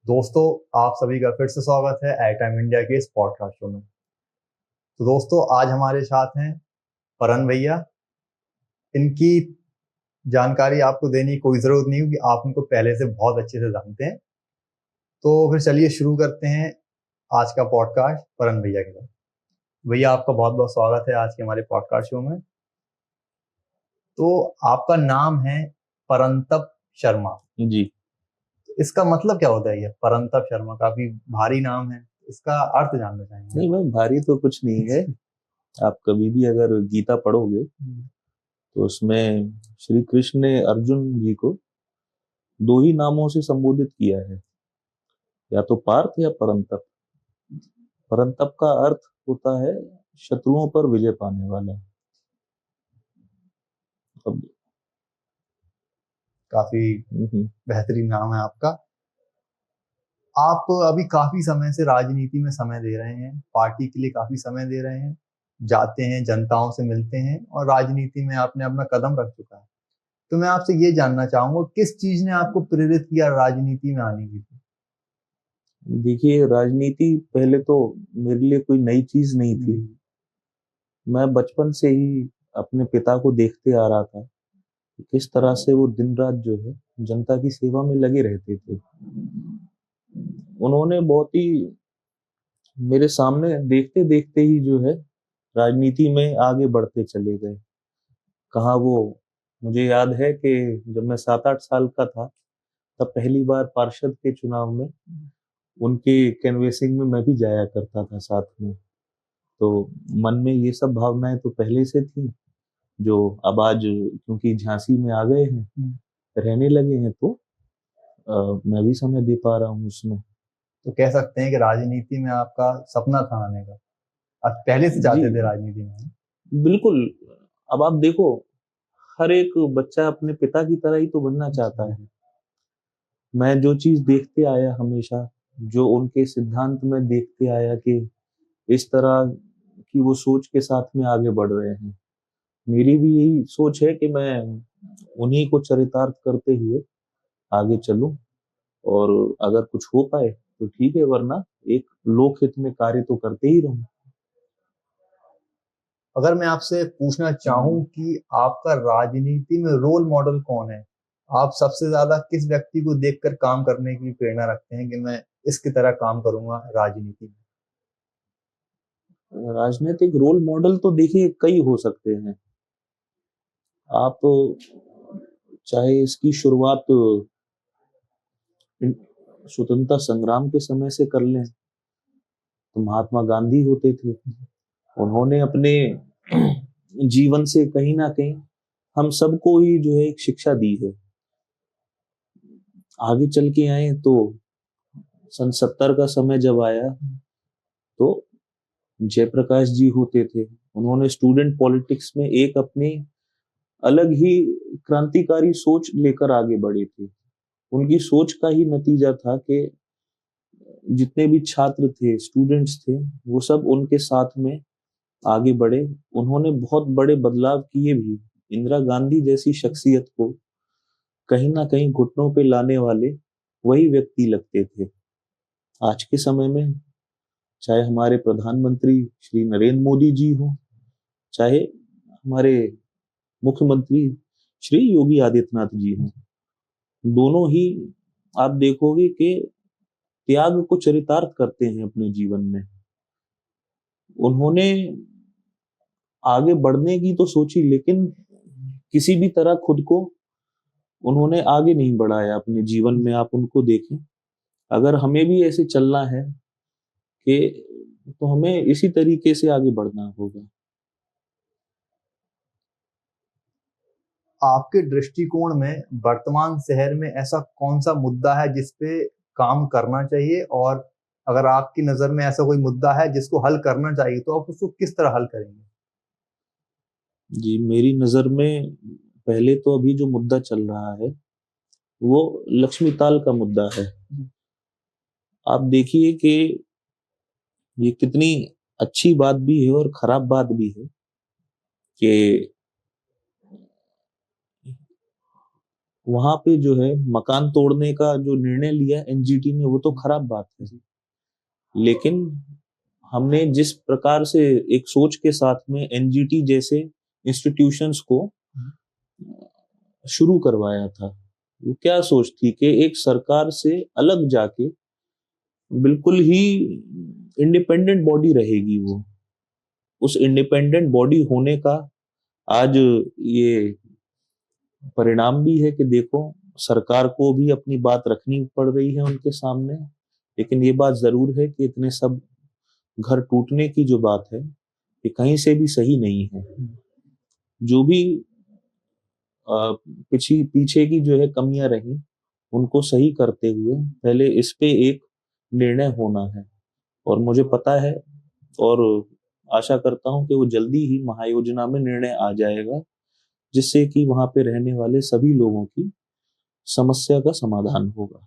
दोस्तों, आप सभी का फिर से स्वागत है आई टाइम इंडिया के इस पॉडकास्ट शो में। तो दोस्तों, आज हमारे साथ हैं परन भैया। इनकी जानकारी आपको देने की कोई ज़रूरत नहीं होगी, आप उनको पहले से बहुत अच्छे से जानते हैं। तो फिर चलिए शुरू करते हैं आज का पॉडकास्ट परन भैया के साथ। भैया, आपका बहुत बहुत स्वागत है आज के हमारे पॉडकास्ट शो में। तो आपका नाम है परंतप शर्मा। जी। इसका मतलब क्या होता है? ये परंतप शर्मा काफी भारी नाम है, इसका अर्थ जानना चाहेंगे। नहीं मैम, भारी तो कुछ नहीं है। आप कभी भी अगर गीता पढ़ोगे तो उसमें श्री कृष्ण ने अर्जुन जी को दो ही नामों से संबोधित किया है, या तो पार्थ या परंतप। परंतप का अर्थ होता है शत्रुओं पर विजय पाने वाला। अब काफी बेहतरीन नाम है आपका। आप अभी काफी समय से राजनीति में समय दे रहे हैं, पार्टी के लिए काफी समय दे रहे हैं, जाते हैं, जनताओं से मिलते हैं और राजनीति में आपने अपना कदम रख चुका है। तो मैं आपसे ये जानना चाहूंगा, किस चीज ने आपको प्रेरित किया राजनीति में आने के लिए? देखिए, राजनीति पहले तो मेरे लिए कोई नई चीज नहीं थी। मैं बचपन से ही अपने पिता को देखते आ रहा था कि किस तरह से वो दिन रात जो है जनता की सेवा में लगे रहते थे। उन्होंने बहुत ही मेरे सामने देखते देखते ही जो है राजनीति में आगे बढ़ते चले गए। कहाँ वो, मुझे याद है कि जब मैं 7-8 साल का था तब पहली बार पार्षद के चुनाव में उनके कैनवेसिंग में मैं भी जाया करता था साथ में। तो मन में ये सब भावनाएं तो पहले से थी, जो अब आज क्योंकि झांसी में आ गए हैं, रहने लगे हैं, तो मैं भी समय दे पा रहा हूँ उसमें। तो कह सकते हैं कि राजनीति में आपका सपना था आने का, आप पहले से जी चाहते थे राजनीति में। बिल्कुल। अब आप देखो, हर एक बच्चा अपने पिता की तरह ही तो बनना चाहता है। मैं जो चीज देखते आया हमेशा, जो उनके सिद्धांत में देखते आया कि इस तरह की वो सोच के साथ में आगे बढ़ रहे हैं, मेरी भी यही सोच है कि मैं उन्हीं को चरितार्थ करते हुए आगे चलूं। और अगर कुछ हो पाए तो ठीक है, वरना एक लोकहित में कार्य तो करते ही रहूं। अगर मैं आपसे पूछना चाहूं कि आपका राजनीति में रोल मॉडल कौन है, आप सबसे ज्यादा किस व्यक्ति को देखकर काम करने की प्रेरणा रखते हैं कि मैं इसकी तरह काम करूंगा राजनीति में? राजनीतिक रोल मॉडल तो देखिए कई हो सकते हैं। आप चाहे इसकी शुरुआत स्वतंत्रता संग्राम के समय से कर लें, तो महात्मा गांधी होते थे। उन्होंने अपने जीवन से कहीं ना कहीं हम सबको ही जो है एक शिक्षा दी है। आगे चल के आए तो सन 70 का समय जब आया तो जयप्रकाश जी होते थे। उन्होंने स्टूडेंट पॉलिटिक्स में एक अपनी अलग ही क्रांतिकारी सोच लेकर आगे बढ़े थे। उनकी सोच का ही नतीजा था कि जितने भी छात्र थे, स्टूडेंट्स थे, वो सब उनके साथ में आगे बढ़े। उन्होंने बहुत बड़े बदलाव किए भी। इंदिरा गांधी जैसी शख्सियत को कहीं ना कहीं घुटनों पे लाने वाले वही व्यक्ति लगते थे। आज के समय में चाहे हमारे प्रधानमंत्री श्री नरेंद्र मोदी जी हो, चाहे हमारे मुख्यमंत्री श्री योगी आदित्यनाथ जी हो, दोनों ही आप देखोगे कि त्याग को चरितार्थ करते हैं अपने जीवन में। उन्होंने आगे बढ़ने की तो सोची, लेकिन किसी भी तरह खुद को उन्होंने आगे नहीं बढ़ाया अपने जीवन में। आप उनको देखें। अगर हमें भी ऐसे चलना है कि तो हमें इसी तरीके से आगे बढ़ना होगा। आपके दृष्टिकोण में वर्तमान शहर में ऐसा कौन सा मुद्दा है जिस पे काम करना चाहिए, और अगर आपकी नजर में ऐसा कोई मुद्दा है जिसको हल करना चाहिए तो आप उसको किस तरह हल करेंगे? जी, मेरी नजर में पहले तो अभी जो मुद्दा चल रहा है वो लक्ष्मी ताल का मुद्दा है। आप देखिए कि ये कितनी अच्छी बात भी है और खराब बात भी है कि वहां पे जो है मकान तोड़ने का जो निर्णय लिया एनजीटी ने, वो तो खराब बात है, लेकिन हमने जिस प्रकार से एक सोच के साथ में एनजीटी जैसे इंस्टीट्यूशंस को शुरू करवाया था, वो क्या सोच थी कि एक सरकार से अलग जाके बिल्कुल ही इंडिपेंडेंट बॉडी रहेगी वो। उस इंडिपेंडेंट बॉडी होने का आज ये परिणाम भी है कि देखो, सरकार को भी अपनी बात रखनी पड़ रही है उनके सामने। लेकिन ये बात जरूर है कि इतने सब घर टूटने की जो बात है, ये कहीं से भी सही नहीं है। जो भी पीछे की जो है कमियां रही, उनको सही करते हुए पहले इस पे एक निर्णय होना है। और मुझे पता है और आशा करता हूं कि वो जल्दी ही महायोजना में निर्णय आ जाएगा, जिससे कि वहां पे रहने वाले सभी लोगों की समस्या का समाधान होगा।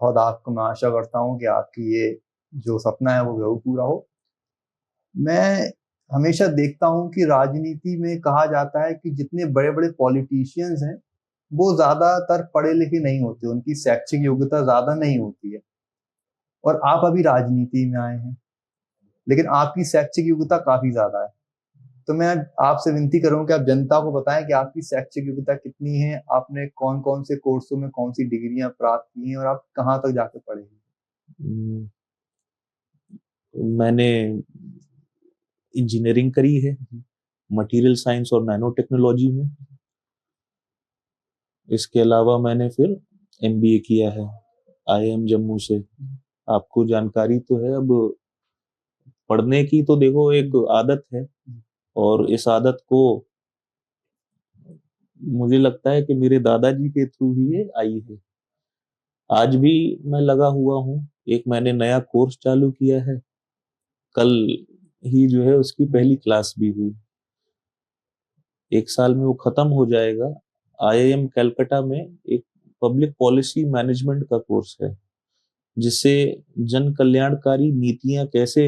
बहुत आपको मैं आशा करता हूँ कि आपकी ये जो सपना है वो जरूर पूरा हो। मैं हमेशा देखता हूँ कि राजनीति में कहा जाता है कि जितने बड़े बड़े पॉलिटिशियंस हैं वो ज्यादातर पढ़े लिखे नहीं होते, उनकी शैक्षिक योग्यता ज्यादा नहीं होती है। और आप अभी राजनीति में आए हैं, लेकिन आपकी शैक्षिक योग्यता काफी ज्यादा है। तो मैं आपसे विनती करूँ कि आप जनता को बताएं कि आपकी शैक्षिक योग्यता कितनी है, आपने कौन कौन से कोर्सों में कौन सी डिग्रियां प्राप्त की हैं और आप कहाँ तक जाकर पढ़े हैं। मैंने इंजीनियरिंग करी है मटेरियल साइंस और नैनो टेक्नोलॉजी में। इसके अलावा मैंने फिर एमबीए किया है आईआईएम जम्मू से। आपको जानकारी तो है, अब पढ़ने की तो देखो एक आदत है, और इस आदत को मुझे लगता है कि मेरे दादाजी के थ्रू ही ये आई है। आज भी मैं लगा हुआ हूँ। एक मैंने नया कोर्स चालू किया है, कल ही जो है उसकी पहली क्लास भी हुई। एक साल में वो खत्म हो जाएगा। आईआईएम कलकत्ता में एक पब्लिक पॉलिसी मैनेजमेंट का कोर्स है, जिससे जन कल्याणकारी नीतियां कैसे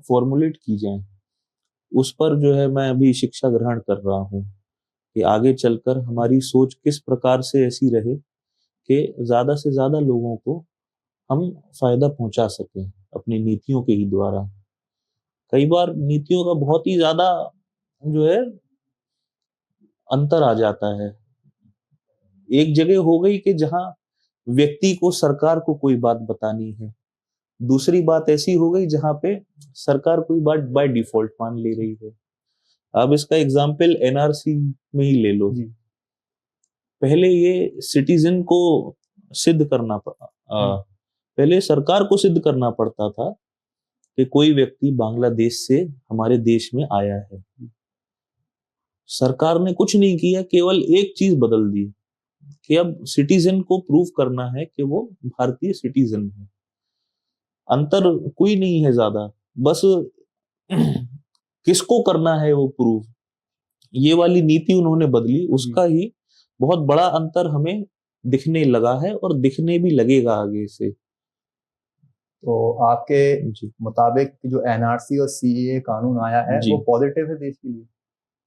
फॉर्मुलेट की जाएं, उस पर जो है मैं अभी शिक्षा ग्रहण कर रहा हूँ कि आगे चलकर हमारी सोच किस प्रकार से ऐसी रहे कि ज्यादा से ज्यादा लोगों को हम फायदा पहुंचा सकें अपनी नीतियों के ही द्वारा। कई बार नीतियों का बहुत ही ज्यादा जो है अंतर आ जाता है। एक जगह हो गई कि जहां व्यक्ति को सरकार को कोई बात बतानी है, दूसरी बात ऐसी हो गई जहां पे सरकार कोई बात बाय डिफॉल्ट मान ले रही है। अब इसका एग्जाम्पल एनआरसी में ही ले लो। पहले ये सिटीजन को सिद्ध करना पहले सरकार को सिद्ध करना पड़ता था कि कोई व्यक्ति बांग्लादेश से हमारे देश में आया है। सरकार ने कुछ नहीं किया, केवल एक चीज बदल दी कि अब सिटीजन को प्रूव करना है कि वो भारतीय सिटीजन है। अंतर कोई नहीं है ज्यादा, बस किसको करना है वो प्रूव, ये वाली नीति उन्होंने बदली। उसका ही बहुत बड़ा अंतर हमें दिखने लगा है और दिखने भी लगेगा आगे से। तो आपके मुताबिक जो एनआरसी और सीएए कानून आया है वो पॉजिटिव है देश के लिए?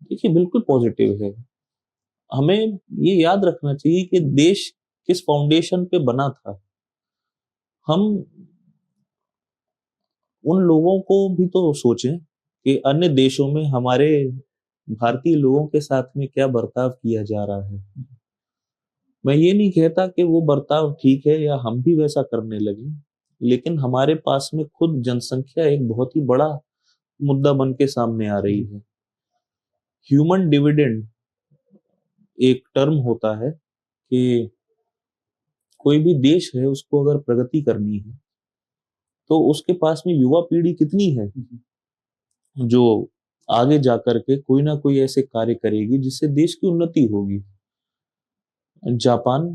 देखिए, बिल्कुल पॉजिटिव है। हमें ये याद रखना चाहिए कि देश किस फाउंडेशन पे बना था। हम उन लोगों को भी तो सोचें कि अन्य देशों में हमारे भारतीय लोगों के साथ में क्या बर्ताव किया जा रहा है। मैं ये नहीं कहता कि वो बर्ताव ठीक है या हम भी वैसा करने लगे, लेकिन हमारे पास में खुद जनसंख्या एक बहुत ही बड़ा मुद्दा बन के सामने आ रही है। ह्यूमन डिविडेंड एक टर्म होता है कि कोई भी देश है, उसको अगर प्रगति करनी है तो उसके पास में युवा पीढ़ी कितनी है जो आगे जाकर के कोई ना कोई ऐसे कार्य करेगी जिससे देश की उन्नति होगी। जापान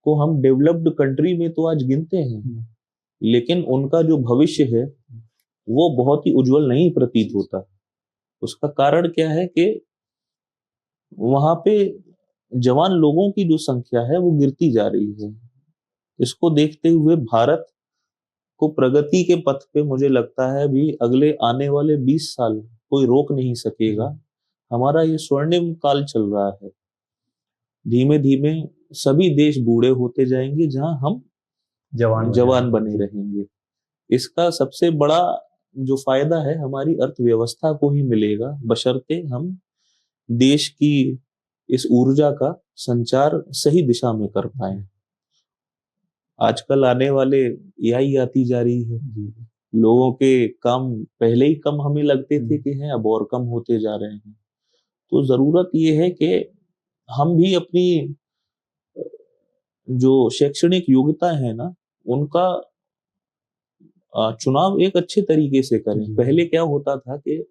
को हम डेवलप्ड कंट्री में तो आज गिनते हैं, लेकिन उनका जो भविष्य है वो बहुत ही उज्जवल नहीं प्रतीत होता। उसका कारण क्या है कि वहां पे जवान लोगों की जो संख्या है वो गिरती जा रही है। इसको देखते हुए भारत को प्रगति के पथ पे मुझे लगता है भी अगले आने वाले 20 साल कोई रोक नहीं सकेगा। हमारा ये स्वर्णिम काल चल रहा है। धीमे धीमे सभी देश बूढ़े होते जाएंगे जहां हम जवान बने रहेंगे। इसका सबसे बड़ा जो फायदा है हमारी अर्थव्यवस्था को ही मिलेगा, बशर्ते हम देश की इस ऊर्जा का संचार सही दिशा में कर पाए। आजकल आने वाले एआई आती जा रही है, लोगों के काम पहले ही कम हमें लगते थे कि हैं, अब और कम होते जा रहे हैं। तो जरूरत ये है कि हम भी अपनी जो शैक्षणिक योग्यता है ना, उनका चुनाव एक अच्छे तरीके से करें। पहले क्या होता था कि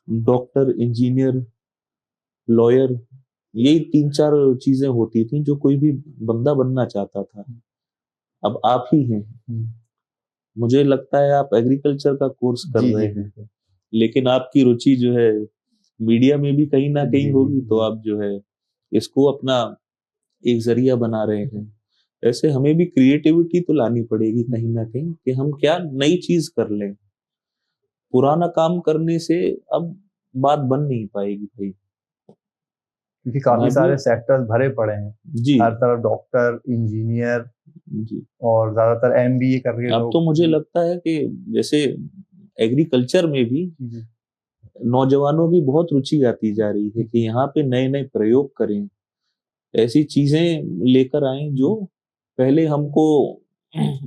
डॉक्टर, इंजीनियर, लॉयर, यही 3-4 चीजें होती थी जो कोई भी बंदा बनना चाहता था। अब आप ही हैं, मुझे लगता है आप एग्रीकल्चर का कोर्स कर रहे हैं, लेकिन आपकी रुचि जो है मीडिया में भी कहीं ना कहीं होगी, तो आप जो है इसको अपना एक जरिया बना रहे हैं। ऐसे हमें भी क्रिएटिविटी तो लानी पड़ेगी कहीं ना कहीं कि हम क्या नई चीज कर लें। पुराना काम करने से अब बात बन नहीं पाएगी भाई, क्योंकि काफी सारे सेक्टर्स भरे पड़े हैं जी। हर तरफ डॉक्टर, इंजीनियर जी, और ज्यादातर एमबीए कर रहे हैं। अब तो मुझे लगता है कि जैसे एग्रीकल्चर में भी नौजवानों की बहुत रुचि आती जा रही है कि यहाँ पे नए नए प्रयोग करें, ऐसी चीजें लेकर आए जो पहले हमको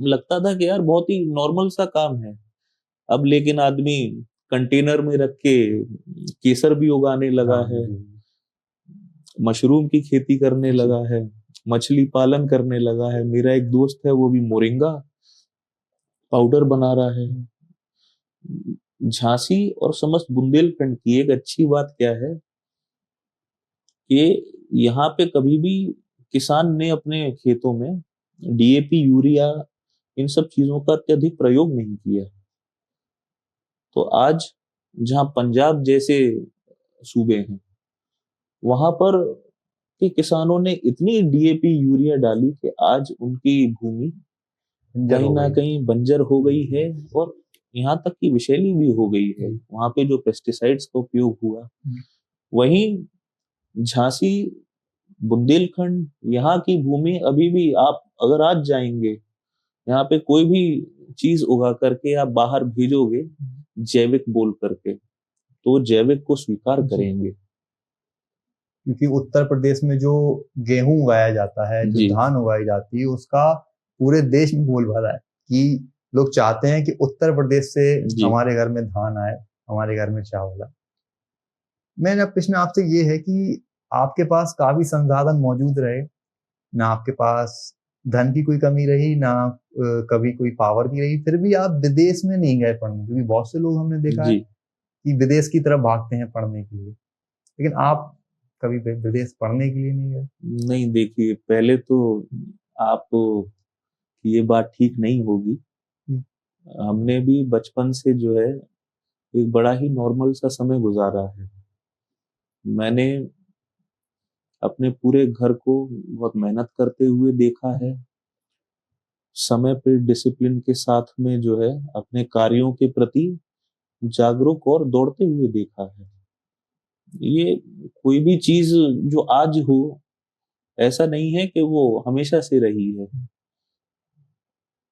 लगता था कि यार बहुत ही नॉर्मल सा काम है। अब लेकिन आदमी कंटेनर में रख के केसर भी उगाने लगा है, मशरूम की खेती करने लगा है, मछली पालन करने लगा है। मेरा एक दोस्त है, वो भी मोरिंगा पाउडर बना रहा है। झांसी और समस्त बुंदेलखंड की एक अच्छी बात क्या है कि यहाँ पे कभी भी किसान ने अपने खेतों में डीएपी, यूरिया, इन सब चीजों का अत्यधिक प्रयोग नहीं किया। तो आज जहाँ पंजाब जैसे सूबे हैं, वहां पर के किसानों ने इतनी डीएपी, यूरिया डाली कि आज उनकी भूमि कहीं ना कहीं बंजर हो गई है, और यहाँ तक कि विषैली भी हो गई है। वहां पे जो पेस्टिसाइड्स का उपयोग हुआ, वहीं झांसी, बुंदेलखंड, यहाँ की भूमि अभी भी, आप अगर आज जाएंगे यहाँ पे कोई भी चीज उगा करके आप बाहर भेजोगे जैविक बोल करके, तो जैविक को स्वीकार करेंगे। क्योंकि उत्तर प्रदेश में जो गेहूं उगाया जाता है, जो धान उगाई जाती है, उसका पूरे देश में बोलबाला है कि लोग चाहते हैं कि उत्तर प्रदेश से हमारे घर में धान आए, हमारे घर में चावल आए। मेरा प्रश्न आपसे ये है कि आपके पास काफी संसाधन मौजूद रहे, ना आपके पास धन की कोई कमी रही, ना कभी कोई पावर की रही, फिर भी आप विदेश में नहीं गए पढ़ने। क्योंकि बहुत से लोग हमने देखा है कि विदेश की तरफ भागते हैं पढ़ने के लिए, लेकिन आप कभी विदेश पढ़ने के लिए नहीं गए। नहीं, देखिए, पहले तो आप ये बात ठीक नहीं होगी। हमने भी बचपन से जो है एक बड़ा ही नॉर्मल सा समय गुजारा है। मैंने अपने पूरे घर को बहुत मेहनत करते हुए देखा है, समय पे डिसिप्लिन के साथ में जो है अपने कार्यों के प्रति जागरूक और दौड़ते हुए देखा है। ये कोई भी चीज जो आज हो, ऐसा नहीं है कि वो हमेशा से रही है।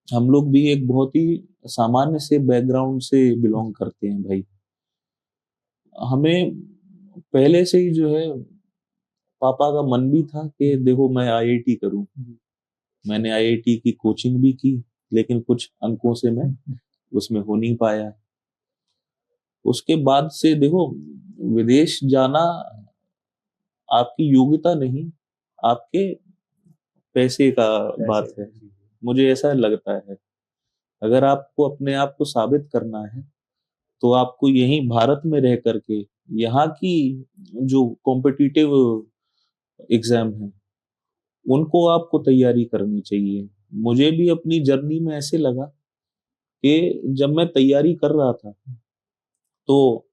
हम लोग भी एक बहुत ही सामान्य से बैकग्राउंड से बिलोंग करते हैं भाई। हमें पहले से ही जो है पापा का मन भी था कि देखो मैं आईआईटी करूं। मैंने आईआईटी की कोचिंग भी की, लेकिन कुछ अंकों से मैं उसमें हो नहीं पाया। उसके बाद से देखो, विदेश जाना आपकी योग्यता नहीं, आपके पैसे का बात है। मुझे ऐसा लगता है, अगर आपको अपने आप को साबित करना है तो आपको यहीं भारत में रह करके यहाँ की जो कॉम्पिटिटिव एग्जाम है उनको आपको तैयारी करनी चाहिए। मुझे भी अपनी जर्नी में ऐसे लगा कि जब मैं तैयारी कर रहा था तो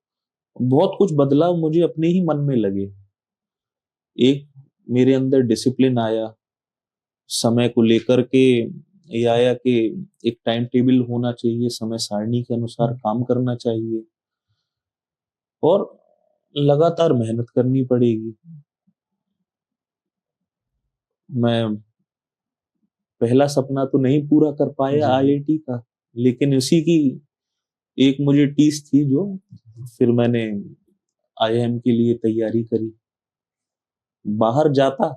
बहुत कुछ बदलाव मुझे अपने ही मन में लगे। एक मेरे अंदर डिसिप्लिन आया, समय को लेकर के ये आया कि एक टाइम टेबल होना चाहिए, समय सारणी के अनुसार काम करना चाहिए और लगातार मेहनत करनी पड़ेगी। मैं पहला सपना तो नहीं पूरा कर पाया आईआईटी का, लेकिन उसी की एक मुझे टीस थी जो फिर मैंने आईआईएम के लिए तैयारी करी। बाहर जाता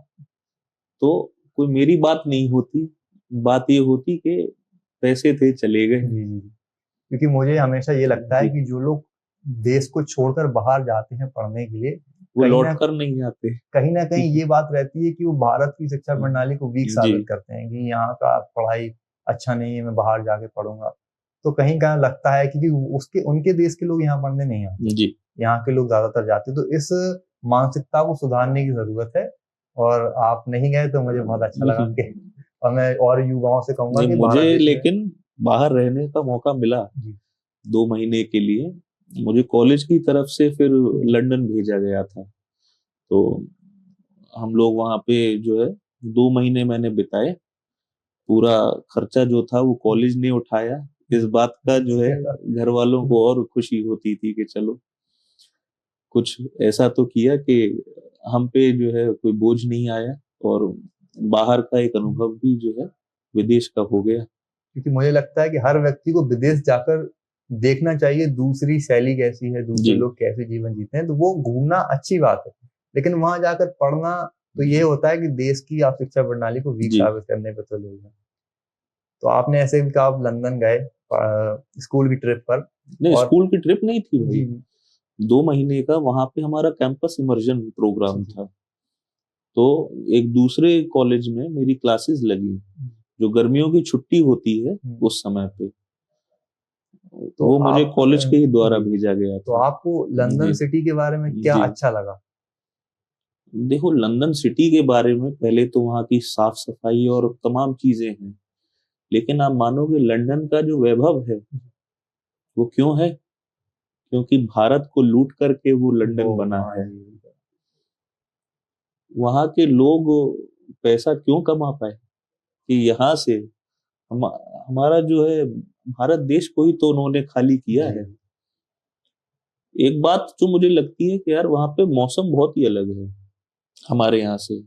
तो कोई मेरी बात नहीं होती, बात ये होती कि पैसे थे चले गए। क्योंकि मुझे हमेशा ये लगता है कि जो लोग देश को छोड़कर बाहर जाते हैं पढ़ने के लिए, वो लौट कर नहीं आते। कहीं ना कहीं ये बात रहती है कि वो भारत की शिक्षा प्रणाली को वीक साबित करते हैं कि यहाँ का पढ़ाई अच्छा नहीं है, मैं बाहर जाके पढ़ूंगा। तो कहीं का लगता है कि उसके उनके देश के लोग यहाँ पढ़ने नहीं आते, यहाँ के लोग ज्यादातर जाते। तो इस मानसिकता को सुधारने की जरूरत है, और आप नहीं गए तो मुझे बहुत अच्छा लगा कि, और मैं और युवाओं से कहूंगा कि मुझे लेकिन बाहर रहने का मौका मिला 2 महीने के लिए। मुझे कॉलेज की तरफ से फिर लंदन भेजा गया था, तो हम लोग वहां पे जो है 2 महीने मैंने बिताए। पूरा खर्चा जो था वो कॉलेज ने उठाया। इस बात का जो है घर वालों को और खुशी होती थी कि चलो कुछ ऐसा तो किया कि हम पे जो है कोई बोझ नहीं आया, और बाहर का एक अनुभव भी जो है विदेश का हो गया। क्योंकि मुझे लगता है कि हर व्यक्ति को विदेश जाकर देखना चाहिए दूसरी शैली कैसी है, दूसरे लोग कैसे जीवन जीते हैं। तो वो घूमना अच्छी बात है, लेकिन वहां जाकर पढ़ना तो ये होता है कि देश की आप शिक्षा प्रणाली को वीक साबित करने पे तो लोग हैं। तो आपने ऐसे भी कहा आप लंदन गए स्कूल की ट्रिप पर? नहीं, स्कूल की ट्रिप नहीं थी भाई, 2 महीने का वहां पे हमारा कैंपस इमर्जन प्रोग्राम था। तो एक दूसरे कॉलेज में मेरी क्लासेस लगी, जो गर्मियों की छुट्टी होती है उस समय पे, तो वो मुझे कॉलेज के ही द्वारा भेजा गया था। तो आपको लंदन सिटी के बारे में क्या अच्छा लगा? देखो, लंदन सिटी के बारे में पहले तो वहाँ की साफ सफाई और तमाम चीजें हैं, लेकिन आप मानोगे लंदन का जो वैभव है वो क्यों है? क्योंकि भारत को लूट करके वो लंदन बना है। वहां के लोग पैसा क्यों कमा पाए कि यहाँ से हमारा जो है भारत देश को ही तो उन्होंने खाली किया है। एक बात जो मुझे लगती है कि यार वहां पे मौसम बहुत ही अलग है हमारे यहाँ से।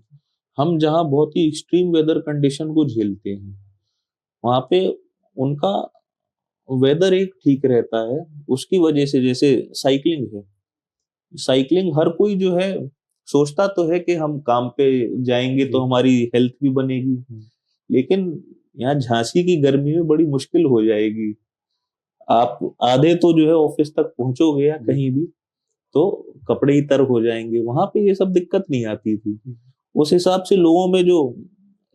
हम जहाँ बहुत ही एक्सट्रीम वेदर कंडीशन को झेलते हैं, वहां पे उनका वेदर एक ठीक रहता है। उसकी वजह से जैसे साइकिलिंग है, साइकिलिंग हर कोई जो है सोचता तो है कि हम काम पे जाएंगे तो हमारी हेल्थ भी बनेगी, लेकिन यहाँ झांसी की गर्मी में बड़ी मुश्किल हो जाएगी। आप आधे तो जो है ऑफिस तक पहुंचोगे या कहीं भी तो कपड़े ही तर हो जाएंगे। वहां पे ये सब दिक्कत नहीं आती थी। उस हिसाब से लोगों में जो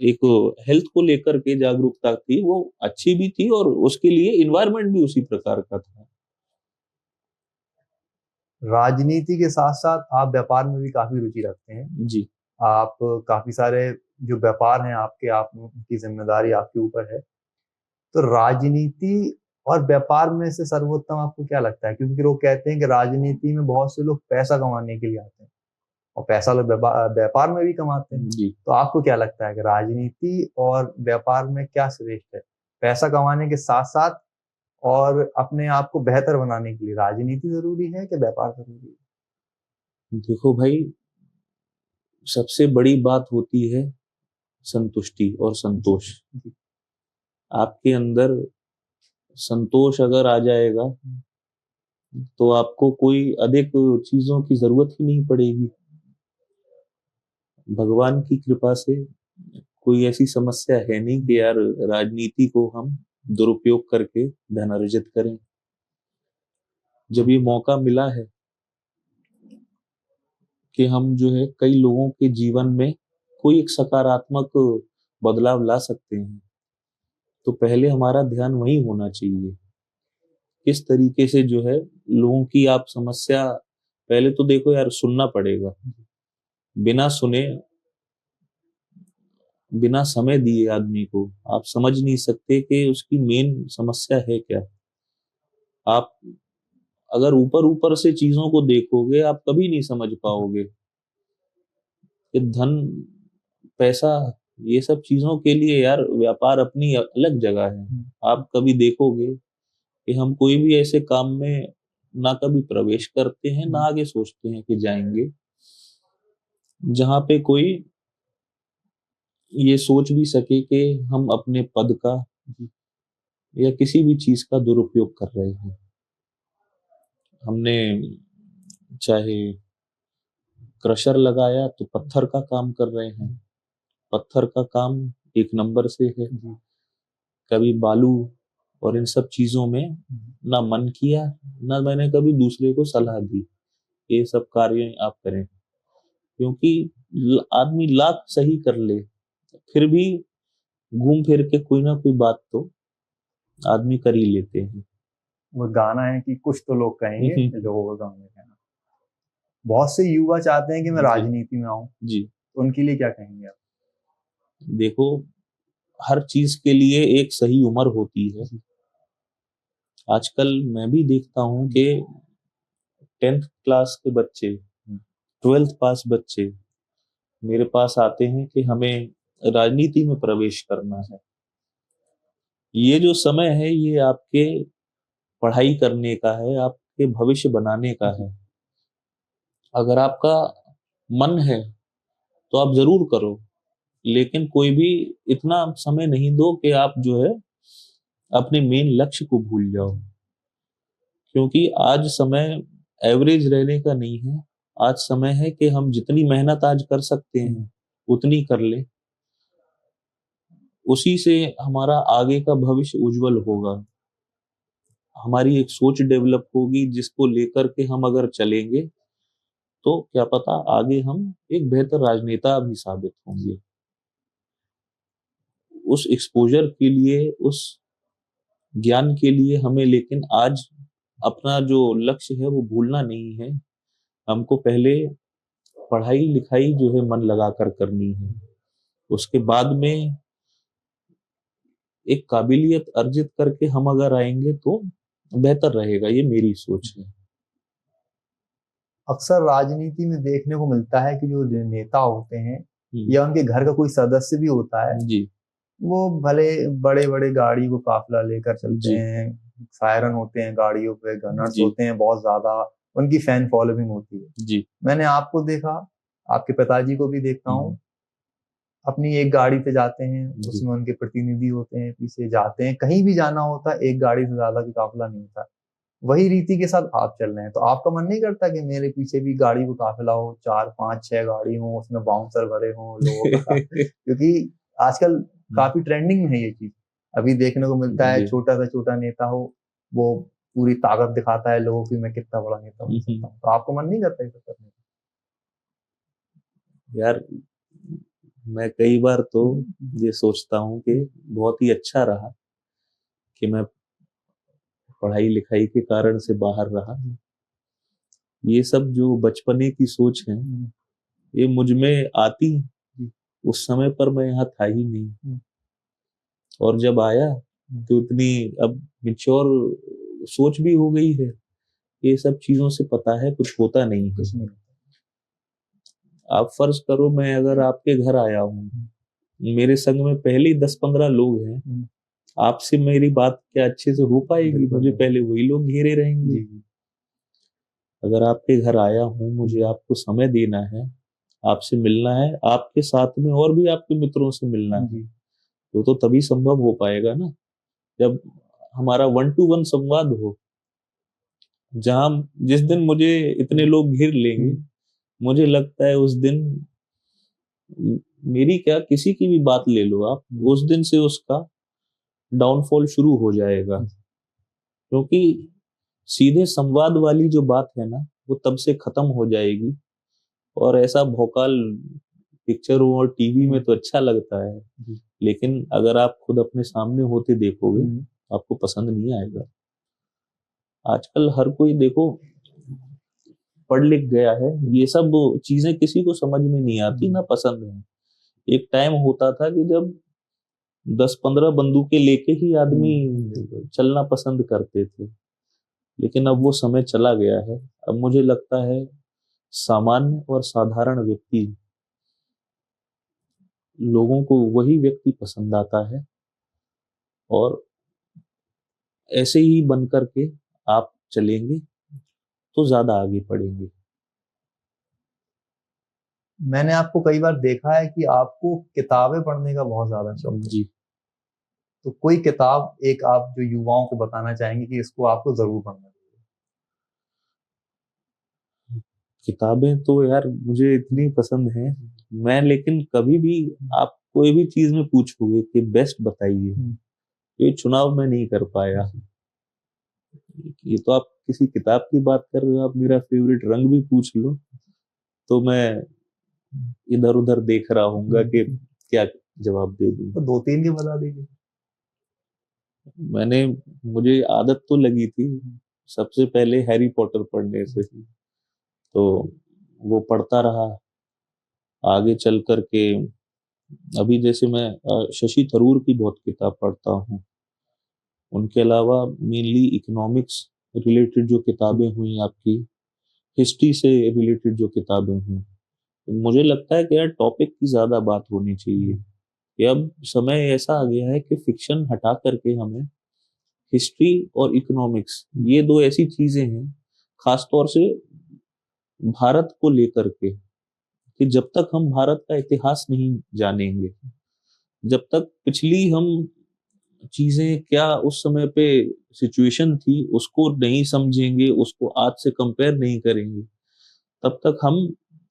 एक हेल्थ को लेकर के जागरूकता थी वो अच्छी भी थी, और उसके लिए इन्वायरमेंट भी उसी प्रकार का था। राजनीति के साथ साथ आप व्यापार में भी काफी रुचि रखते हैं जी। आप काफी सारे जो व्यापार हैं आपके, आप की जिम्मेदारी आपके ऊपर है। तो राजनीति और व्यापार में से सर्वोत्तम आपको क्या लगता है? क्योंकि लोग कहते हैं कि राजनीति में बहुत से लोग पैसा कमाने के लिए आते हैं, और पैसा लोग व्यापार में भी कमाते हैं। जी। तो आपको क्या लगता है कि राजनीति और व्यापार में क्या श्रेष्ठ है? पैसा कमाने के साथ साथ और अपने आप को बेहतर बनाने के लिए राजनीति जरूरी है कि व्यापार जरूरी है? देखो भाई, सबसे बड़ी बात होती है संतुष्टि और संतोष। आपके अंदर संतोष अगर आ जाएगा तो आपको कोई अधिक चीजों की जरूरत ही नहीं पड़ेगी। भगवान की कृपा से कोई ऐसी समस्या है नहीं कि यार राजनीति को हम दुरुपयोग करके धन अर्जित करें। जब ये मौका मिला है कि हम जो है कई लोगों के जीवन में कोई एक सकारात्मक बदलाव ला सकते हैं, तो पहले हमारा ध्यान वही होना चाहिए। किस तरीके से जो है लोगों की आप समस्या, पहले तो देखो यार सुनना पड़ेगा। बिना सुने, बिना समय दिए आदमी को आप समझ नहीं सकते कि उसकी मेन समस्या है क्या। आप अगर ऊपर ऊपर से चीजों को देखोगे आप कभी नहीं समझ पाओगे कि धन, पैसा, ये सब चीजों के लिए यार व्यापार अपनी अलग जगह है। आप कभी देखोगे कि हम कोई भी ऐसे काम में ना कभी प्रवेश करते हैं ना आगे सोचते हैं कि जाएंगे जहां पे कोई ये सोच भी सके कि हम अपने पद का या किसी भी चीज का दुरुपयोग कर रहे हैं। हमने चाहे क्रशर लगाया तो पत्थर का काम कर रहे हैं, पत्थर का काम एक नंबर से है। कभी बालू और इन सब चीजों में ना मन किया, ना मैंने कभी दूसरे को सलाह दी ये सब कार्य आप करें, क्योंकि आदमी लाख सही कर ले फिर भी घूम फिर के कोई ना कोई बात तो आदमी कर ही लेते हैं। वो गाना है कि कुछ तो लोग कहेंगे, लोगों का काम है कहना। बहुत से युवा चाहते हैं कि मैं जी राजनीति में आऊं, जी। तो उनके लिए क्या कहेंगे आप? देखो, हर चीज के लिए एक सही उम्र होती है। आजकल मैं भी देखता हूँ कि 10th क्लास के बच्चे, 12th पास बच्चे मेरे पास आते हैं कि हमें राजनीति में प्रवेश करना है। ये जो समय है ये आपके पढ़ाई करने का है, आपके भविष्य बनाने का है। अगर आपका मन है तो आप जरूर करो, लेकिन कोई भी इतना समय नहीं दो कि आप जो है अपने मेन लक्ष्य को भूल जाओ, क्योंकि आज समय एवरेज रहने का नहीं है। आज समय है कि हम जितनी मेहनत आज कर सकते हैं उतनी कर ले, उसी से हमारा आगे का भविष्य उज्जवल होगा। हमारी एक सोच डेवलप होगी जिसको लेकर के हम अगर चलेंगे तो क्या पता आगे हम एक बेहतर राजनेता भी साबित होंगे। उस एक्सपोजर के लिए, उस ज्ञान के लिए हमें लेकिन आज अपना जो लक्ष्य है वो भूलना नहीं है। हमको पहले पढ़ाई लिखाई जो है मन लगाकर करनी है, उसके बाद में एक काबिलियत अर्जित करके हम अगर आएंगे तो बेहतर रहेगा। ये मेरी सोच है। अक्सर राजनीति में देखने को मिलता है कि जो नेता होते हैं या उनके घर का कोई सदस्य भी होता है, जी वो भले बड़े बड़े गाड़ी को काफिला लेकर चलते जी हैं, सायरन होते हैं गाड़ियों पे, गनर्स जी होते हैं बहुत ज्यादा, उनकी फैन फॉलोइंग होती है। जी। मैंने आपको देखा, आपके पिताजी को भी देखता हूँ, अपनी एक गाड़ी पे जाते हैं, जी उसमें उनके प्रतिनिधि होते हैं, पीछे जाते हैं, कहीं भी जाना होता है एक गाड़ी से ज्यादा की काफिला नहीं होता। वही रीति के साथ आप चल रहे हैं, तो आपका मन नहीं करता कि मेरे पीछे भी गाड़ी को काफिला हो, 4 5 6 गाड़ी हो, उसमें बाउंसर भरे हो लोगों का? क्योंकि आजकल काफी ट्रेंडिंग में है ये चीज। अभी देखने को मिलता है जी। छोटा सा छोटा नेता हो, वो पूरी ताकत दिखाता है लोगों की, मैं कितना बड़ा नेता बन सकता हूँ। तो आपको मन नहीं करता ये सब करने का? यार, मैं कई बार तो ये सोचता हूँ कि बहुत ही अच्छा रहा कि मैं पढ़ाई लिखाई के कारण से बाहर रहा। ये सब जो बचपने की सोच है ये मुझ में आती उस समय पर मैं यहाँ था ही नहीं, और जब आया तो इतनी अब मिच्योर सोच भी हो गई है। ये सब चीजों से पता है कुछ होता नहीं है। आप फर्ज करो मैं अगर आपके घर आया हूँ, मेरे संग में पहले ही 10-15 लोग हैं, आपसे मेरी बात क्या अच्छे से हो पाएगी? मुझे पहले वही लोग घेरे रहेंगे। अगर आपके घर आया हूँ, मुझे आपको समय देना है, आपसे मिलना है, आपके साथ में और भी आपके मित्रों से मिलना है, तो तभी संभव हो पाएगा ना, जब हमारा 1 to 1 संवाद हो। जहां जिस दिन मुझे इतने लोग घेर लेंगे, मुझे लगता है उस दिन मेरी क्या किसी की भी बात ले लो आप, उस दिन से उसका डाउनफॉल शुरू हो जाएगा। क्योंकि सीधे संवाद वाली जो बात है ना वो तब से खत्म हो जाएगी। और ऐसा भोकाल पिक्चरों और टीवी में तो अच्छा लगता है, लेकिन अगर आप खुद अपने सामने होते देखोगे आपको पसंद नहीं आएगा। आजकल हर कोई देखो पढ़ लिख गया है, ये सब चीजें किसी को समझ में नहीं आती ना पसंद है। एक टाइम होता था कि जब 10-15 बंदूकें लेके ही आदमी चलना पसंद करते थे, लेकिन अब वो समय चला गया है। अब मुझे लगता है सामान्य और साधारण व्यक्ति, लोगों को वही व्यक्ति पसंद आता है, और ऐसे ही बन करके आप चलेंगे तो ज्यादा आगे बढ़ेंगे। मैंने आपको कई बार देखा है कि आपको किताबें पढ़ने का बहुत ज्यादा शौक है। जी। तो कोई किताब एक आप जो युवाओं को बताना चाहेंगे कि इसको आपको जरूर पढ़ना चाहिए? किताबें तो यार मुझे इतनी पसंद है, मैं लेकिन कभी भी आप कोई भी चीज में पूछोगे कि बेस्ट बताइए, ये चुनाव मैं नहीं कर पाया। ये तो आप किसी किताब की बात कर रहे हो, आप मेरा फेवरेट रंग भी पूछ लो तो मैं इधर उधर देख रहा हूँगा कि क्या जवाब दे दूं। तो 2-3 के बता दीजिए। मैंने मुझे आदत तो लगी थी सबसे पहले हैरी पॉटर पढ़ने से, तो वो पढ़ता रहा आगे चल कर के। अभी जैसे मैं शशि थरूर की बहुत किताब पढ़ता हूँ, उनके अलावा मेनली इकोनॉमिक्स रिलेटेड जो किताबें हुई आपकी, हिस्ट्री से रिलेटेड जो किताबें हुई, मुझे लगता है कि यार टॉपिक की ज्यादा बात होनी चाहिए। कि अब समय ऐसा आ गया है कि फिक्शन हटा करके हमें हिस्ट्री और इकोनॉमिक्स, ये दो ऐसी चीजें हैं खासतौर से भारत को लेकर के, कि जब तक हम भारत का इतिहास नहीं जानेंगे, जब तक पिछली हम चीजें क्या उस समय पे सिचुएशन थी उसको नहीं समझेंगे, उसको आज से कंपेयर नहीं करेंगे, तब तक हम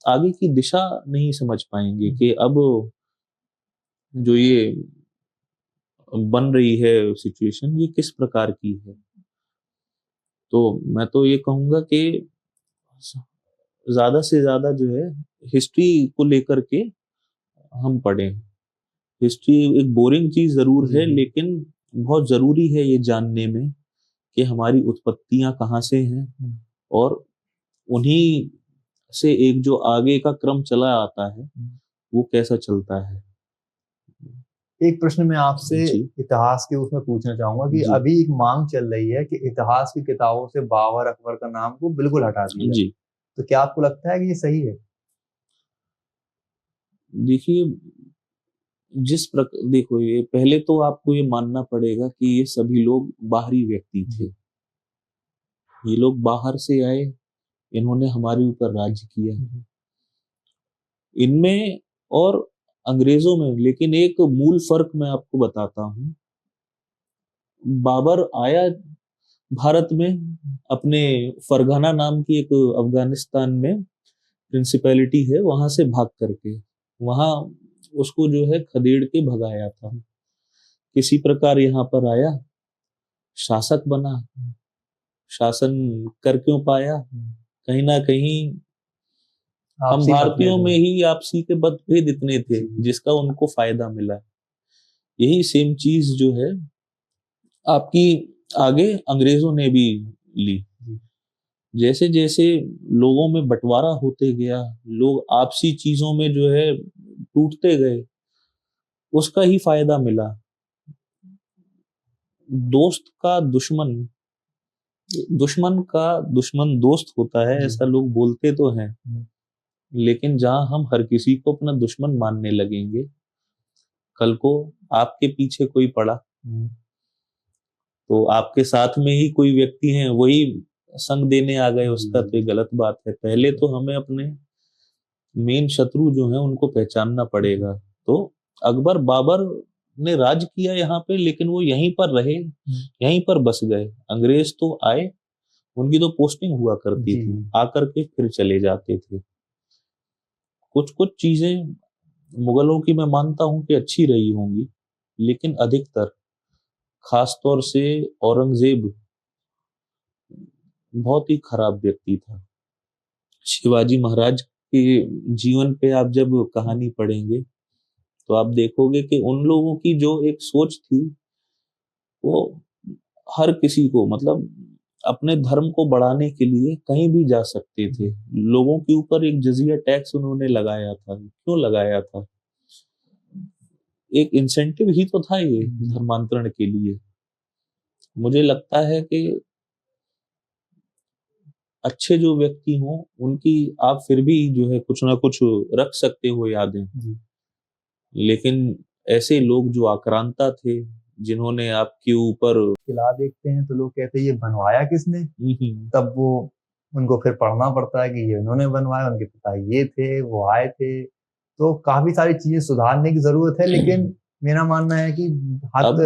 आगे की दिशा नहीं समझ पाएंगे कि अब जो ये बन रही है सिचुएशन ये किस प्रकार की है। तो मैं तो ये कहूंगा कि ज्यादा से ज्यादा जो है हिस्ट्री को लेकर के हम पढ़ें। हिस्ट्री एक बोरिंग चीज जरूर है, लेकिन बहुत जरूरी है ये जानने में कि हमारी उत्पत्तियां कहाँ से हैं और उन्हीं से एक जो आगे का क्रम चला आता है वो कैसा चलता है। एक प्रश्न मैं आपसे जी इतिहास के उसमें पूछना चाहूंगा कि जी अभी एक मांग चल रही है कि इतिहास की किताबों से बाबर अकबर का नाम को बिल्कुल हटा दिया जाए। जी। तो क्या आपको लगता है कि ये सही है? देखिए, देखो, ये पहले तो आपको ये मानना पड़ेगा कि ये सभी लोग बाहरी व्यक्ति थे, ये लोग बाहर से आए, इन्होंने हमारे ऊपर राज किया इनमें और अंग्रेजों में। लेकिन एक मूल फर्क मैं आपको बताता हूँ, बाबर आया भारत में अपने फरगाना नाम की एक अफगानिस्तान में प्रिंसिपैलिटी है, वहां से भाग करके वहां उसको जो है खदेड़ के भगाया था। किसी प्रकार यहाँ पर आया, शासक बना, शासन कर क्यों पाया, कहीं ना कहीं हम आपसी भारतीयों मतभेद में है। ही आपसी के मतभेद इतने थे जिसका उनको फायदा मिला। यही सेम चीज जो है आपकी आगे अंग्रेजों ने भी ली। जैसे जैसे लोगों में बंटवारा होते गया, लोग आपसी चीजों में जो है टूटते गए, उसका ही फायदा मिला। दोस्त का दुश्मन, दुश्मन का दुश्मन दोस्त होता है ऐसा लोग बोलते तो हैं, लेकिन जहां हम हर किसी को अपना दुश्मन मानने लगेंगे, कल को आपके पीछे कोई पड़ा तो आपके साथ में ही कोई व्यक्ति है वही संग देने आ गए उसका, तो ये गलत बात है। पहले तो हमें अपने मेन शत्रु जो है उनको पहचानना पड़ेगा। तो अकबर बाबर ने राज किया यहाँ पे, लेकिन वो यहीं पर रहे, यहीं पर बस गए। अंग्रेज तो आए, उनकी तो पोस्टिंग हुआ करती थी, आकर के फिर चले जाते थे। कुछ कुछ चीजें मुगलों की मैं मानता हूं कि अच्छी रही होंगी, लेकिन अधिकतर खासतौर से औरंगजेब बहुत ही खराब व्यक्ति था। शिवाजी महाराज के जीवन पे आप जब कहानी पढ़ेंगे तो आप देखोगे कि उन लोगों की जो एक सोच थी वो हर किसी को, मतलब अपने धर्म को बढ़ाने के लिए कहीं भी जा सकते थे। लोगों के ऊपर एक जजिया टैक्स उन्होंने लगाया था, क्यों लगाया था? एक इंसेंटिव ही तो था ये धर्मांतरण के लिए। मुझे लगता है कि अच्छे जो व्यक्ति हों उनकी आप फिर भी जो है कुछ ना कुछ रख सकते हो यादें, लेकिन ऐसे लोग जो आक्रांता थे, जिन्होंने आपके ऊपर किला देखते हैं तो लोग कहते हैं ये बनवाया किसने? तब वो उनको फिर पढ़ना पड़ता है कि ये उन्होंने बनवाया, उनके पिता ये थे, वो आए थे। तो काफी सारी चीजें सुधारने की जरूरत है, लेकिन मेरा मानना है कि अब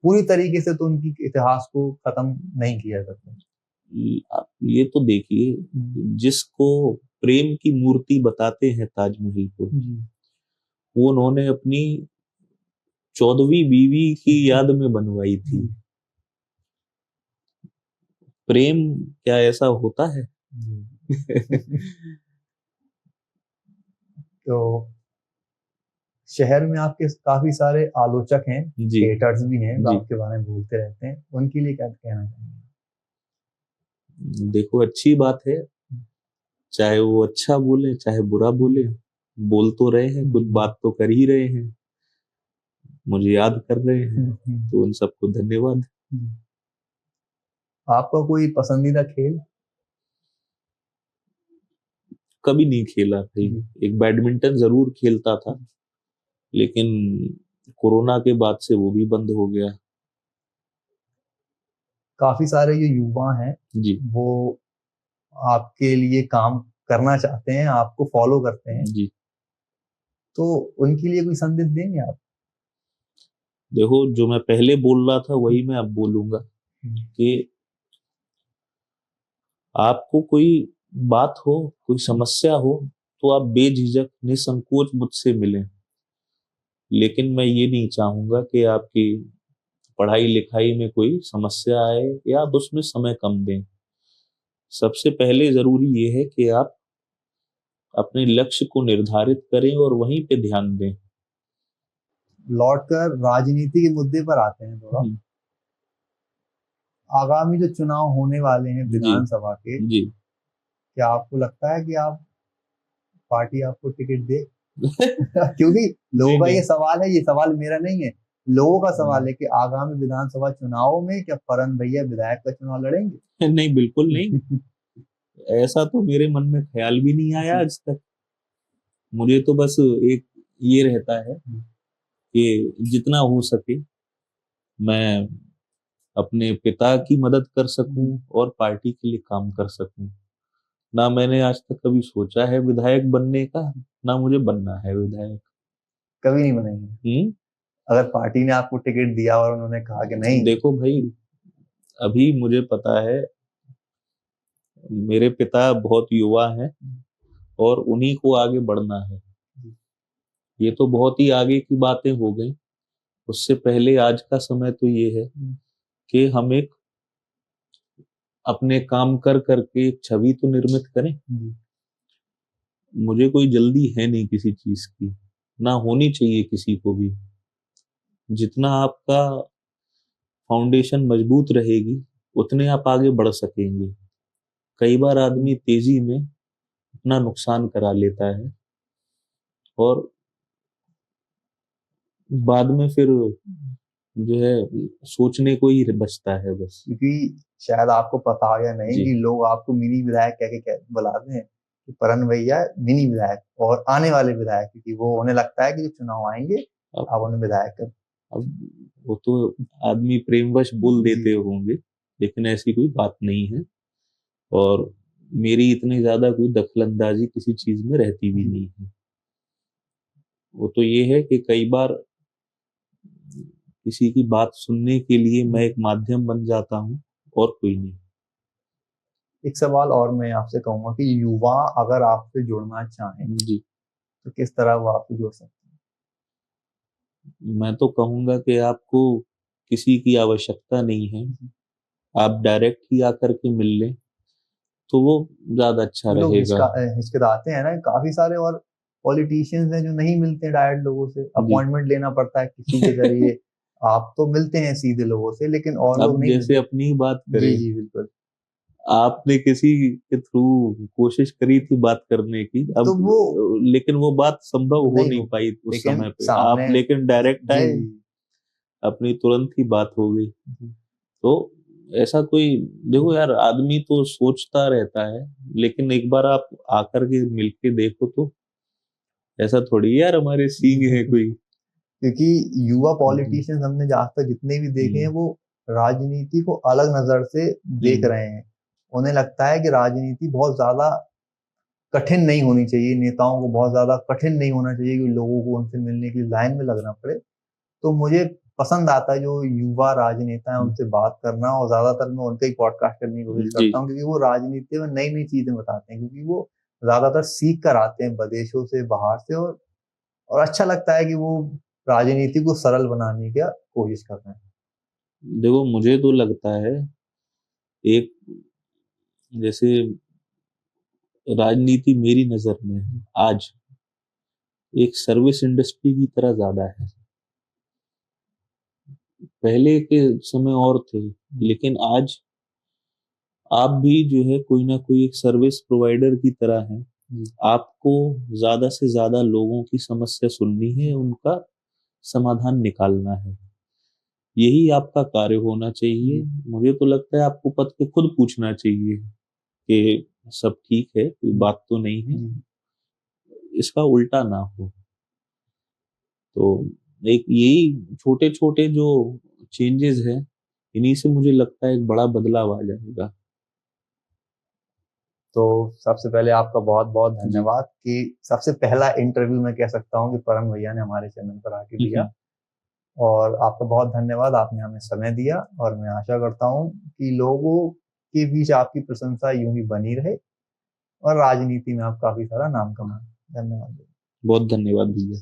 पूरी तरीके से तो उनकी इतिहास को खत्म नहीं किया जा सकता। आप ये तो देखिए, जिसको प्रेम की मूर्ति बताते हैं ताजमहल को, वो उन्होंने अपनी 14वीं बीवी की याद में बनवाई थी। प्रेम क्या ऐसा होता है? तो शहर में आपके काफी सारे आलोचक हैं, जी हेटर्स भी हैं, जो जी। आपके बारे में बोलते रहते हैं, उनके लिए क्या कहना चाहेंगे? देखो, अच्छी बात है, चाहे वो अच्छा बोले चाहे बुरा बोले, बोल तो रहे हैं, कुछ बात तो कर ही रहे हैं, मुझे याद कर रहे हैं, तो उन सबको धन्यवाद। आपका कोई पसंदीदा खेल? कभी नहीं खेला भाई। एक बैडमिंटन जरूर खेलता था, लेकिन कोरोना के बाद से वो भी बंद हो गया। काफी सारे जो युवा हैं जी वो आपके लिए काम करना चाहते हैं, आपको फॉलो करते हैं, जी। तो उनके लिए कोई संदेश देंगे आप? देखो, जो मैं पहले बोल रहा था वही मैं अब बोलूंगा कि आपको कोई बात हो, कोई समस्या हो, तो आप बेझिझक निसंकोच मुझसे मिलें। लेकिन मैं ये नहीं चाहूंगा कि आपकी पढ़ाई लिखाई में कोई समस्या आए या आप उसमें समय कम दें। सबसे पहले जरूरी ये है कि आप अपने लक्ष्य को निर्धारित करें और वहीं पे ध्यान दें। लौटकर राजनीति के मुद्दे पर आते हैं थोड़ा। आगामी जो चुनाव होने वाले हैं जी विधानसभा के, जी। क्या आपको लगता है कि आप पार्टी आपको टिकट दे? क्योंकि लोगों का ये सवाल है, ये सवाल मेरा नहीं है, लोगों का सवाल है कि आगामी विधानसभा चुनाव में क्या परन भैया विधायक का चुनाव लड़ेंगे? नहीं, बिल्कुल नहीं। ऐसा तो मेरे मन में ख्याल भी नहीं आया आज तक। मुझे तो बस एक ये रहता है कि जितना हो सके मैं अपने पिता की मदद कर सकूं और पार्टी के लिए काम कर सकूं। ना मैंने आज तक कभी सोचा है विधायक बनने का, ना मुझे बनना है विधायक। कभी नहीं बनेंगे? अगर पार्टी ने आपको टिकट दिया और उन्होंने कहा कि नहीं? देखो भाई, अभी मुझे पता है मेरे पिता बहुत युवा हैं और उन्हीं को आगे बढ़ना है। ये तो बहुत ही आगे की बातें हो गई। उससे पहले आज का समय तो ये है कि हम एक अपने काम कर करके एक छवि तो निर्मित करें। मुझे कोई जल्दी है नहीं किसी चीज की, ना होनी चाहिए किसी को भी। जितना आपका फाउंडेशन मजबूत रहेगी उतने आप आगे बढ़ सकेंगे। कई बार आदमी तेजी में अपना नुकसान करा लेता है और बाद में फिर जो है सोचने को ही बचता है बस। क्योंकि शायद आपको पता हो या नहीं जी कि लोग आपको मिनी विधायक कह बुलाते हैं कि परन भैया मिनी विधायक और आने वाले विधायक, क्योंकि वो उन्हें लगता है कि जो चुनाव आएंगे आप उन्हें विधायक कर। अब वो तो आदमी प्रेमवश बोल देते होंगे, लेकिन ऐसी कोई बात नहीं है और मेरी इतनी ज्यादा कोई दखलंदाजी किसी चीज में रहती भी नहीं है। वो तो ये है कि कई बार किसी की बात सुनने के लिए मैं एक माध्यम बन जाता हूँ और कोई नहीं। एक सवाल और मैं आपसे कहूंगा कि युवा अगर आपसे जुड़ना चाहें जी, तो किस तरह वो आपसे जुड़ सकते हैं? मैं तो कहूंगा कि आपको किसी की आवश्यकता नहीं है, आप डायरेक्ट ही आकर के मिल लें तो वो ज्यादा अच्छा लोग रहेगा। हिचकिचाते हैं ना, काफी सारे और पॉलिटिशियंस हैं जो नहीं मिलते डायरेक्ट लोगों से, जी, अपॉइंटमेंट लेना पड़ता है किसी के जरिए। आप तो मिलते हैं सीधे लोगों से, लेकिन और लोग अब नहीं जैसे मिलते। अपनी ही बात जी करें, जी बिल्कुल। आपने किसी के थ्रू कोशिश करी थी बात करने की, तो अब वो लेकिन वो बात संभव हो नहीं नहीं हो, पाई उस लेकिन समय पे। आप सामने लेकिन डायरेक्ट जी आए, अपनी तुरंत ही बात हो गई। तो ऐसा कोई, देखो यार, आदमी तो सोचता रहता है, लेकिन एक बार आप आकर के मिलके देखो तो ऐसा थोड़ी यार हमारे सींग है कोई। क्योंकि युवा पॉलिटिशियंस हमने आज तक जितने भी देखे हैं वो राजनीति को अलग नजर से देख रहे हैं। उन्हें लगता है कि राजनीति बहुत ज्यादा कठिन नहीं होनी चाहिए, नेताओं को बहुत ज्यादा कठिन नहीं होना चाहिए कि लोगों को उनसे मिलने की लाइन में लगना पड़े। तो मुझे पसंद आता है जो युवा राजनेता है उनसे बात करना, और ज्यादातर मैं उनका ही पॉडकास्ट करने की कोशिश जी करता हूँ, क्योंकि वो राजनीति में नई नई चीजें बताते हैं, क्योंकि वो ज्यादातर सीख कर आते हैं विदेशों से, बाहर से, और अच्छा लगता है कि वो राजनीति को सरल बनाने की कोशिश कर रहे हैं। देखो, मुझे तो लगता है एक, जैसे राजनीति मेरी नजर में आज एक सर्विस इंडस्ट्री की तरह ज्यादा है। पहले के समय और थे, लेकिन आज आप भी जो है कोई ना कोई एक सर्विस प्रोवाइडर की तरह हैं। आपको ज्यादा से ज्यादा लोगों की समस्या सुननी है, उनका समाधान निकालना है। यही आपका कार्य होना चाहिए। मुझे तो लगता है आपको पद के खुद पूछना चाहिए कि सब ठीक है, कोई बात तो नहीं है, इसका उल्टा ना हो। तो एक यही छोटे छोटे जो चेंजेस हैं, इन्हीं से मुझे लगता है एक बड़ा बदलाव आ जाएगा। तो सबसे पहले आपका बहुत बहुत जी। धन्यवाद कि सबसे पहला इंटरव्यू मैं कह सकता हूँ कि परम भैया ने हमारे चैनल पर आके दिया, और आपका बहुत धन्यवाद, आपने हमें समय दिया, और मैं आशा करता हूँ कि लोगों के बीच आपकी प्रशंसा यूं ही बनी रहे और राजनीति में आप काफी सारा नाम कमाएं। धन्यवाद। बहुत धन्यवाद भैया।